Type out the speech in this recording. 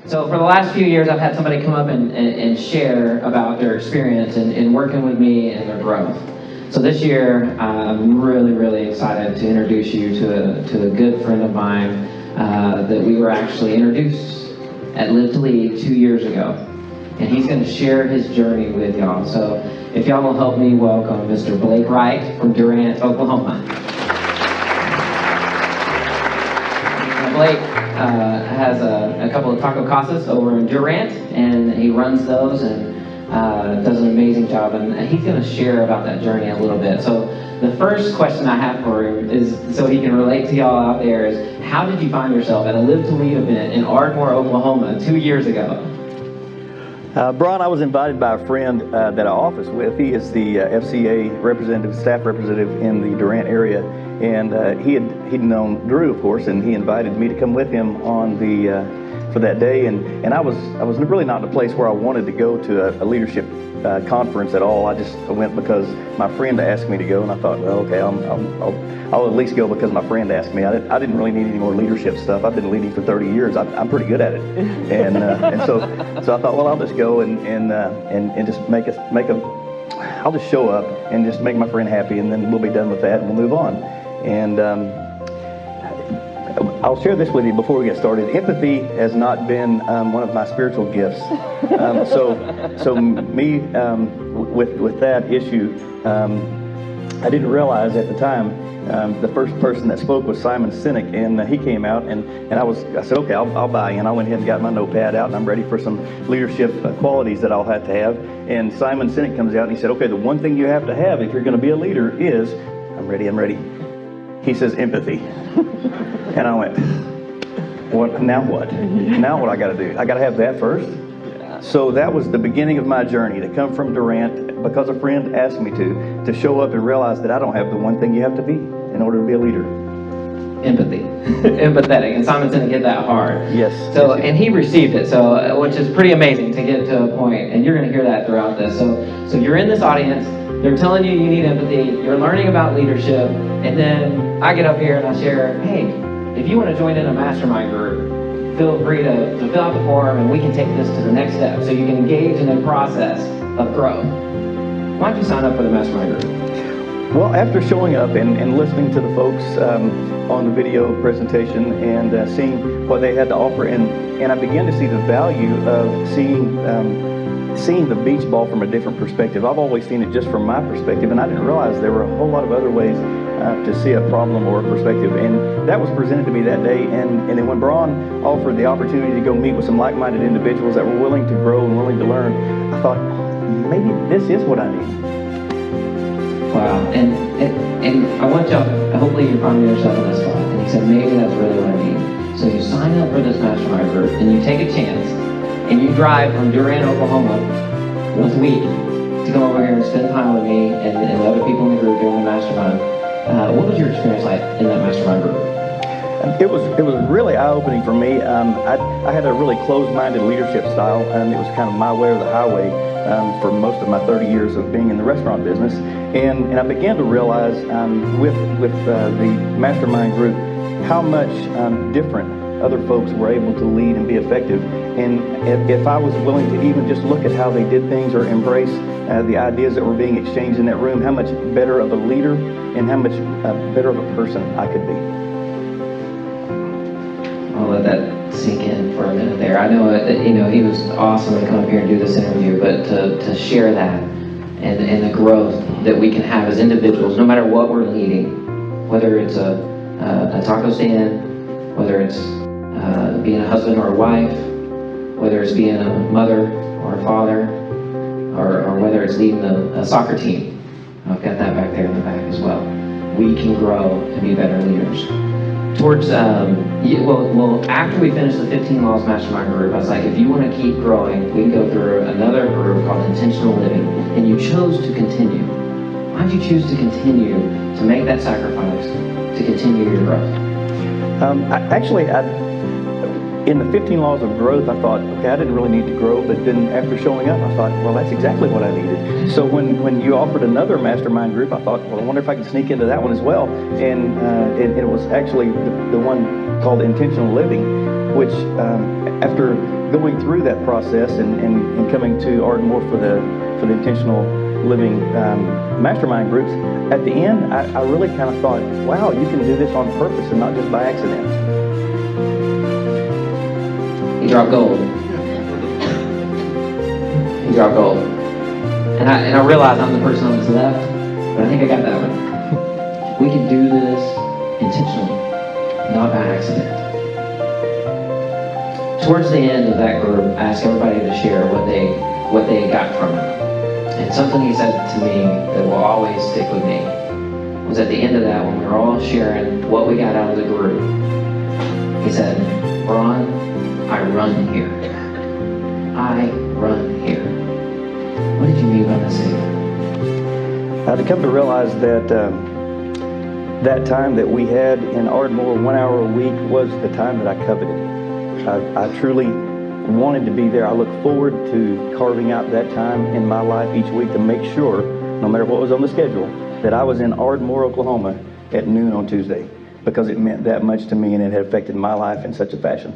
So for the last few years, I've had somebody come up and share about their experience in working with me and their growth. So this year, I'm really, really excited to introduce you to a good friend of mine that we were actually introduced at Live to Lead 2 years ago. And he's going to share his journey with y'all. So if y'all will help me welcome Mr. Blake Wright from Durant, Oklahoma. Now, Blake has a couple of taco casas over in Durant, and he runs those and does an amazing job. And he's going to share about that journey a little bit. So the first question I have for him is, so he can relate to y'all out there, is how did you find yourself at a Live to Lead event in Ardmore, Oklahoma 2 years ago? Brian, I was invited by a friend that I office with. He is the FCA representative, staff representative in the Durant area, and he'd known Drew, of course, and he invited me to come with him on for that day. And I was really not in a place where I wanted to go to a leadership conference at all. I went because my friend asked me to go, and I thought, well, okay, I'll at least go because my friend asked me. I didn't really need any more leadership stuff. I've been leading for 30 years. I'm pretty good at it, and so I thought, well, I'll just go and just I'll just show up and just make my friend happy, and then we'll be done with that and we'll move on. And I'll share this with you before we get started. Empathy has not been one of my spiritual gifts. So me with that issue, I didn't realize at the time. The first person that spoke was Simon Sinek, and he came out, and I said, okay, I'll buy in. I went ahead and got my notepad out, and I'm ready for some leadership qualities that I'll have to have. And Simon Sinek comes out, and he said, okay, the one thing you have to have if you're going to be a leader is, I'm ready. He says, empathy. And I went, what? Now what? Now what I got to do? I got to have that first? So that was the beginning of my journey, to come from Durant because a friend asked me to show up and realize that I don't have the one thing you have to be in order to be a leader. Empathy. Empathetic. And Simon Sinek hit that hard. Yes. So, and he received it, so which is pretty amazing to get to a point, and you're going to hear that throughout this. So you're in this audience, they're telling you need empathy, you're learning about leadership, and then I get up here and I share, hey, if you want to join in a mastermind group, feel free to fill out the form and we can take this to the next step so you can engage in the process of growth. Why don't you sign up for the mastermind group? Well, after showing up and listening to the folks on the video presentation and seeing what they had to offer, and I began to see the value of seeing the beach ball from a different perspective. I've always seen it just from my perspective, and I didn't realize there were a whole lot of other ways to see a problem or a perspective, and that was presented to me that day. And then when Braun offered the opportunity to go meet with some like-minded individuals that were willing to grow and willing to learn, I thought, maybe this is what I need. Wow, and I want y'all, hopefully you're finding yourself in this spot, and he said, maybe that's really what I need. So you sign up for this mastermind group, and you take a chance, and you drive from Durant, Oklahoma, once a week, to come over here and spend time with me and the other people in the group during the mastermind. What was your experience like in that mastermind group? It was really eye-opening for me. I had a really closed-minded leadership style, and it was kind of my way or the highway for most of my 30 years of being in the restaurant business. And I began to realize with the mastermind group how much different other folks were able to lead and be effective. And if I was willing to even just look at how they did things or embrace the ideas that were being exchanged in that room, how much better of a leader and how much better of a person I could be. I'll let that sink in for a minute there. I know he was awesome to come up here and do this interview, but to share that and the growth that we can have as individuals, no matter what we're leading, whether it's a taco stand, whether it's being a husband or a wife, whether it's being a mother or a father, or whether it's leading a soccer team. I've got that back there in the back as well. We can grow and be better leaders. Towards, after we finished the 15 Laws Mastermind group, I was like, if you want to keep growing, we can go through another group called Intentional Living, and you chose to continue. Why did you choose to continue to make that sacrifice to continue your growth? in the 15 laws of growth, I thought, okay, I didn't really need to grow, but then after showing up, I thought, well, that's exactly what I needed. So when you offered another mastermind group, I thought, well, I wonder if I can sneak into that one as well. And it was actually the one called Intentional Living, which after going through that process and coming to Ardmore for the Intentional Living mastermind groups, at the end, I really kind of thought, wow, you can do this on purpose and not just by accident. He dropped gold. He dropped gold. And I realize I'm the person on this left, but I think I got that one. We can do this intentionally, not by accident. Towards the end of that group, I asked everybody to share what they got from it. And something he said to me that will always stick with me was at the end of that, when we were all sharing what we got out of the group, he said, "Ron, I run here. I run here." What did you mean by that statement? I've come to realize that that time that we had in Ardmore, 1 hour a week, was the time that I coveted. I truly wanted to be there. I look forward to carving out that time in my life each week to make sure, no matter what was on the schedule, that I was in Ardmore, Oklahoma at noon on Tuesday, because it meant that much to me and it had affected my life in such a fashion.